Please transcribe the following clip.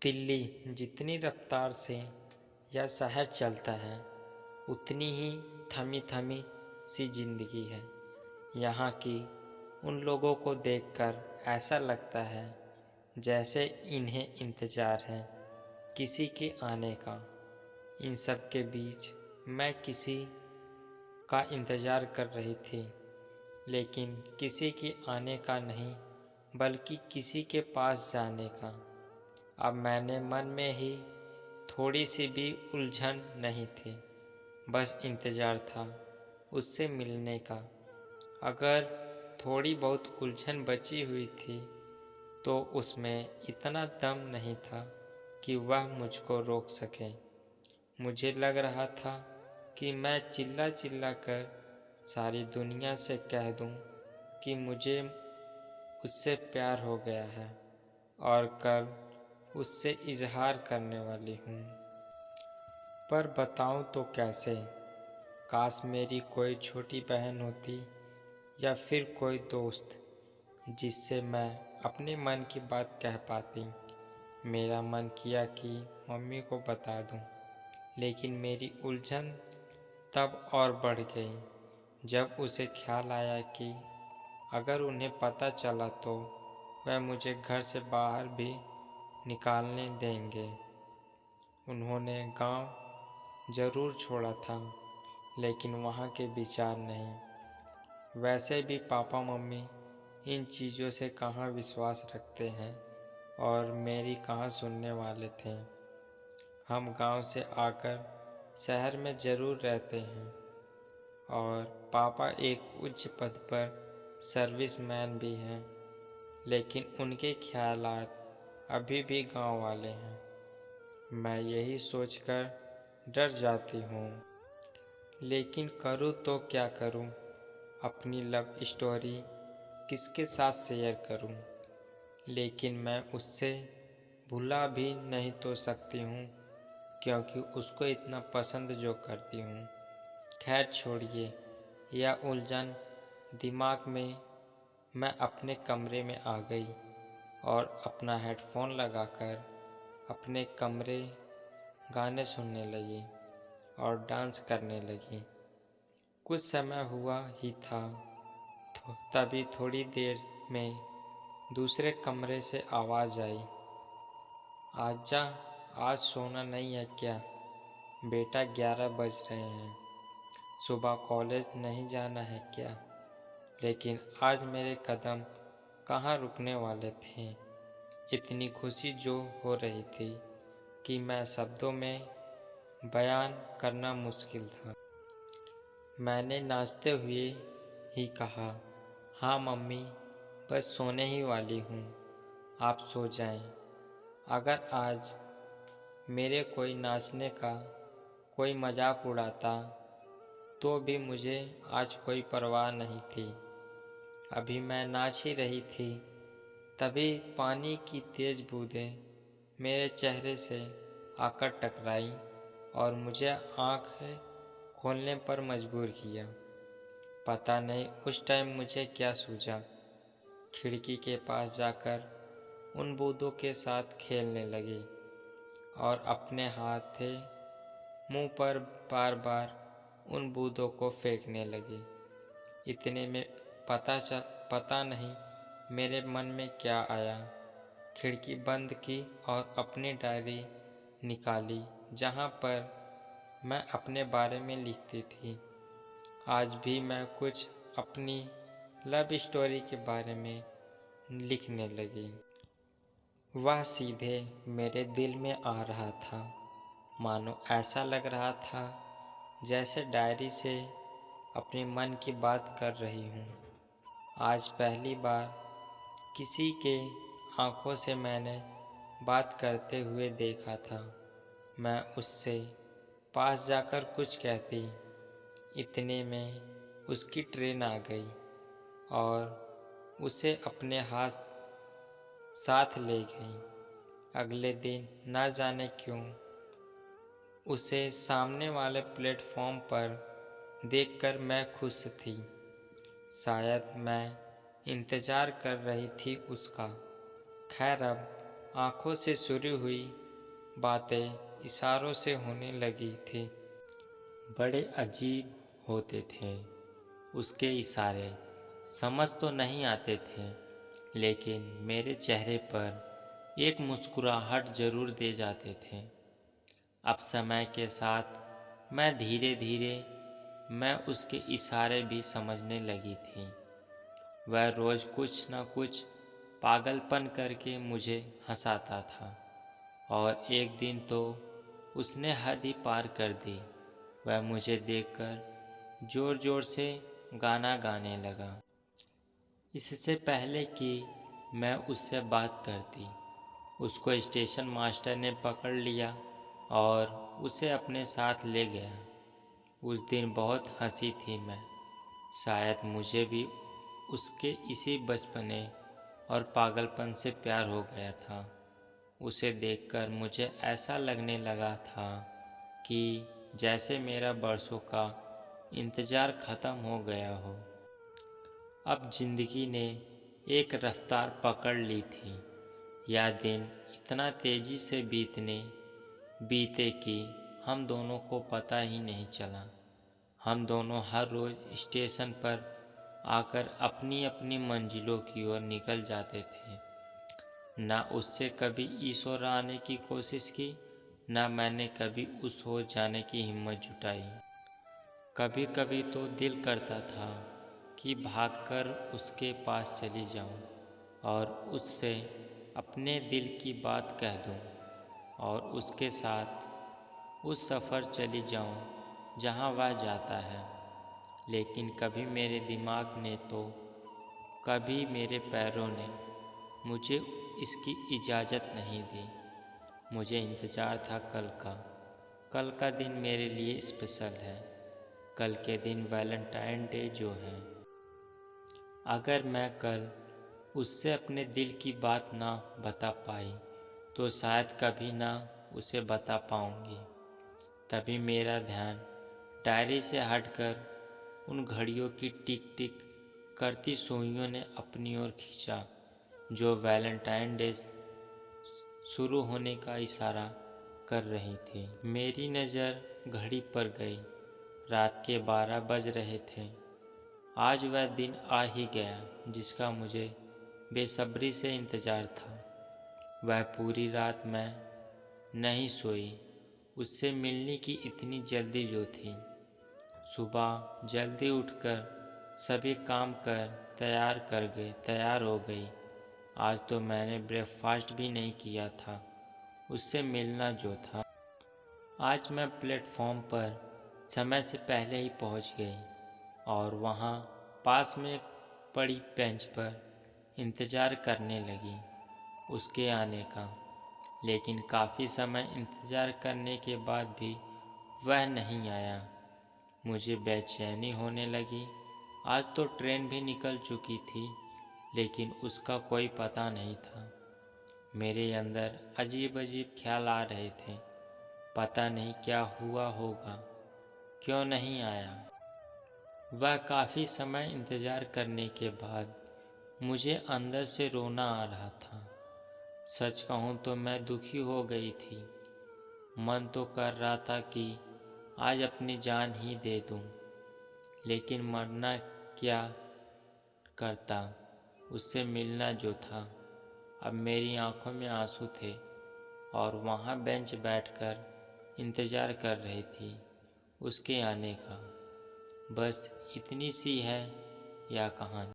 दिल्ली जितनी रफ्तार से यह शहर चलता है उतनी ही थमी थमी सी जिंदगी है। यहाँ की उन लोगों को देखकर ऐसा लगता है जैसे इन्हें इंतज़ार है किसी के आने का। इन सब के बीच मैं किसी का इंतज़ार कर रही थी, लेकिन किसी के आने का नहीं बल्कि किसी के पास जाने का। अब मैंने मन में ही थोड़ी सी भी उलझन नहीं थी, बस इंतज़ार था उससे मिलने का। अगर थोड़ी बहुत उलझन बची हुई थी तो उसमें इतना दम नहीं था कि वह मुझको रोक सके। मुझे लग रहा था कि मैं चिल्ला चिल्ला कर सारी दुनिया से कह दूं कि मुझे उससे प्यार हो गया है और कल उससे इजहार करने वाली हूँ। पर बताऊँ तो कैसे? काश मेरी कोई छोटी बहन होती या फिर कोई दोस्त जिससे मैं अपने मन की बात कह पाती। मेरा मन किया कि मम्मी को बता दूँ, लेकिन मेरी उलझन तब और बढ़ गई जब उसे ख्याल आया कि अगर उन्हें पता चला तो वह मुझे घर से बाहर भी निकालने देंगे। उन्होंने गांव ज़रूर छोड़ा था, लेकिन वहाँ के विचार नहीं। वैसे भी पापा मम्मी इन चीज़ों से कहाँ विश्वास रखते हैं और मेरी कहाँ सुनने वाले थे। हम गांव से आकर शहर में ज़रूर रहते हैं और पापा एक उच्च पद पर सर्विसमैन भी हैं, लेकिन उनके ख्यालात अभी भी गांव वाले हैं। मैं यही सोचकर डर जाती हूँ, लेकिन करूँ तो क्या करूँ? अपनी लव स्टोरी किसके साथ शेयर करूँ? लेकिन मैं उससे भुला भी नहीं तो सकती हूँ, क्योंकि उसको इतना पसंद जो करती हूँ। खैर छोड़िए यह उलझन दिमाग में। मैं अपने कमरे में आ गई और अपना हेडफोन लगाकर अपने कमरे गाने सुनने लगी और डांस करने लगी। कुछ समय हुआ ही था तभी थोड़ी देर में दूसरे कमरे से आवाज़ आई, आजा, आज सोना नहीं है क्या? बेटा 11 बज रहे हैं, सुबह कॉलेज नहीं जाना है क्या? लेकिन आज मेरे कदम कहाँ रुकने वाले थे। इतनी खुशी जो हो रही थी कि मैं शब्दों में बयान करना मुश्किल था। मैंने नाचते हुए ही कहा, हाँ मम्मी, बस सोने ही वाली हूँ, आप सो जाएं। अगर आज मेरे कोई नाचने का कोई मजाक उड़ाता तो भी मुझे आज कोई परवाह नहीं थी। अभी मैं नाच ही रही थी, तभी पानी की तेज़ बूंदें मेरे चेहरे से आकर टकराई और मुझे आँखें खोलने पर मजबूर किया। पता नहीं उस टाइम मुझे क्या सूझा। खिड़की के पास जाकर उन बूंदों के साथ खेलने लगी और अपने हाथ मुंह पर बार बार उन बूंदों को फेंकने लगी। इतने में पता नहीं मेरे मन में क्या आया। खिड़की बंद की और अपनी डायरी निकाली जहाँ पर मैं अपने बारे में लिखती थी। आज भी मैं कुछ अपनी लव स्टोरी के बारे में लिखने लगी। वह सीधे मेरे दिल में आ रहा था, मानो ऐसा लग रहा था जैसे डायरी से अपने मन की बात कर रही हूँ। आज पहली बार किसी के आँखों से मैंने बात करते हुए देखा था। मैं उससे पास जाकर कुछ कहती, इतने में उसकी ट्रेन आ गई और उसे अपने हाथ साथ ले गई। अगले दिन न जाने क्यों उसे सामने वाले प्लेटफॉर्म पर देखकर मैं खुश थी। शायद मैं इंतज़ार कर रही थी उसका। खैर अब आंखों से शुरू हुई बातें इशारों से होने लगी थी। बड़े अजीब होते थे उसके इशारे, समझ तो नहीं आते थे, लेकिन मेरे चेहरे पर एक मुस्कुराहट जरूर दे जाते थे। अब समय के साथ धीरे धीरे मैं उसके इशारे भी समझने लगी थी। वह रोज़ कुछ न कुछ पागलपन करके मुझे हंसाता था, और एक दिन तो उसने हद ही पार कर दी। वह मुझे देखकर ज़ोर ज़ोर से गाना गाने लगा। इससे पहले कि मैं उससे बात करती, उसको स्टेशन मास्टर ने पकड़ लिया और उसे अपने साथ ले गया। उस दिन बहुत हंसी थी मैं। शायद मुझे भी उसके इसी बचपने और पागलपन से प्यार हो गया था। उसे देखकर मुझे ऐसा लगने लगा था कि जैसे मेरा बरसों का इंतज़ार ख़त्म हो गया हो। अब ज़िंदगी ने एक रफ्तार पकड़ ली थी। यह दिन इतना तेज़ी से बीते कि हम दोनों को पता ही नहीं चला। हम दोनों हर रोज़ स्टेशन पर आकर अपनी अपनी मंजिलों की ओर निकल जाते थे। ना उससे कभी इस ओर आने की कोशिश की, ना मैंने कभी उस ओर जाने की हिम्मत जुटाई। कभी कभी तो दिल करता था कि भागकर उसके पास चली जाऊं और उससे अपने दिल की बात कह दूं और उसके साथ उस सफ़र चली जाऊं जहां वह जाता है। लेकिन कभी मेरे दिमाग ने तो कभी मेरे पैरों ने मुझे इसकी इजाज़त नहीं दी। मुझे इंतज़ार था कल का दिन मेरे लिए स्पेशल है। कल के दिन वैलेंटाइन डे जो है। अगर मैं कल उससे अपने दिल की बात ना बता पाई तो शायद कभी ना उसे बता पाऊंगी। तभी मेरा ध्यान डायरी से हटकर उन घड़ियों की टिक टिक करती सुइयों ने अपनी ओर खींचा जो वैलेंटाइन डे शुरू होने का इशारा कर रही थी। मेरी नज़र घड़ी पर गई। रात के 12 बज रहे थे। आज वह दिन आ ही गया जिसका मुझे बेसब्री से इंतज़ार था। वह पूरी रात मैं नहीं सोई। उससे मिलने की इतनी जल्दी जो थी। सुबह जल्दी उठकर सभी काम कर तैयार हो गई। आज तो मैंने ब्रेकफास्ट भी नहीं किया था। उससे मिलना जो था। आज मैं प्लेटफॉर्म पर समय से पहले ही पहुंच गई और वहां पास में पड़ी बेंच पर इंतज़ार करने लगी उसके आने का। लेकिन काफ़ी समय इंतज़ार करने के बाद भी वह नहीं आया। मुझे बेचैनी होने लगी। आज तो ट्रेन भी निकल चुकी थी, लेकिन उसका कोई पता नहीं था। मेरे अंदर अजीब अजीब ख्याल आ रहे थे। पता नहीं क्या हुआ होगा, क्यों नहीं आया। वह काफ़ी समय इंतज़ार करने के बाद मुझे अंदर से रोना आ रहा था। सच कहूँ तो मैं दुखी हो गई थी। मन तो कर रहा था कि आज अपनी जान ही दे दूं, लेकिन मरना क्या करता। उससे मिलना जो था। अब मेरी आंखों में आंसू थे और वहाँ बेंच बैठकर इंतज़ार कर रही थी उसके आने का। बस इतनी सी है यह कहानी।